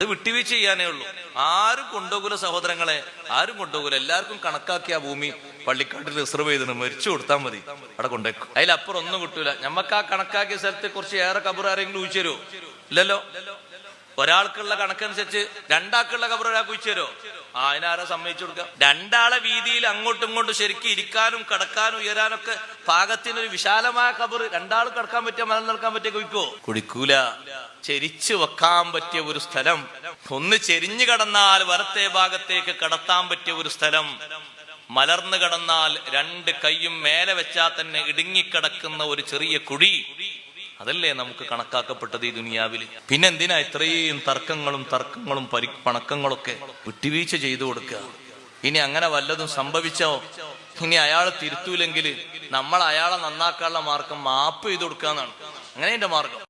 അത് വിട്ടുവീഴ്ച ചെയ്യാനേ ഉള്ളൂ. ആരും കൊണ്ടുപോകൂല സഹോദരങ്ങളെ, ആരും കൊണ്ടുപോകൂല. എല്ലാവർക്കും കണക്കാക്കിയ ഭൂമി പള്ളിക്കാട്ടിൽ റിസർവ് ചെയ്തിട്ട് മരിച്ചു കൊടുത്താൽ മതി, അവിടെ കൊണ്ടേക്കും. അതിലപ്പുറം ഒന്നും കിട്ടൂല. ഞമ്മക്ക് ആ കണക്കാക്കിയ സ്ഥലത്തെ കുറിച്ച് ഏറെ കബർ ആരെങ്കിലും ഊഹിച്ചു തരുമോ? ഇല്ലല്ലോ. ഒരാൾക്കുള്ള കണക്കനുസരിച്ച് രണ്ടാൾക്കുള്ള കബർ ഒരാൾക്ക് ഊഹിച്ചു തരുമോ? അതിനാരാ സമ്മതിച്ചു കൊടുക്കാം? രണ്ടാളെ വീതിയിൽ അങ്ങോട്ടും ഇങ്ങോട്ടും ശരിക്കും ഇരിക്കാനും കിടക്കാനും ഉയരാനൊക്കെ പാകത്തിനൊരു വിശാലമായ കബർ രണ്ടാൾ കിടക്കാൻ പറ്റിയ മലം നടക്കാൻ പറ്റിയ കുഴിക്കോ? കുടിക്കൂല. ചെരിച്ചു വെക്കാൻ പറ്റിയ ഒരു സ്ഥലം, ഒന്ന് ചെരിഞ്ഞു കടന്നാൽ വലത്തെ ഭാഗത്തേക്ക് കടത്താൻ പറ്റിയ ഒരു സ്ഥലം, മലർന്നു കടന്നാൽ രണ്ട് കൈയും മേലെ വെച്ചാൽ തന്നെ ഇടുങ്ങിക്കിടക്കുന്ന ഒരു ചെറിയ കുഴി, അതല്ലേ നമുക്ക് കണക്കാക്കപ്പെട്ടത് ഈ ദുനിയാവിൽ. പിന്നെന്തിനാ ഇത്രയും തർക്കങ്ങളും പണക്കങ്ങളൊക്കെ? വിട്ടുവീഴ്ച ചെയ്തു കൊടുക്കുക. ഇനി അങ്ങനെ വല്ലതും സംഭവിച്ചോ, ഇനി അയാൾ തിരുത്തൂലെങ്കിൽ നമ്മൾ അയാളെ നന്നാക്കാനുള്ള മാർഗം മാപ്പ് ചെയ്തു കൊടുക്കുക എന്നാണ്. അങ്ങനെ എന്റെ മാർഗം.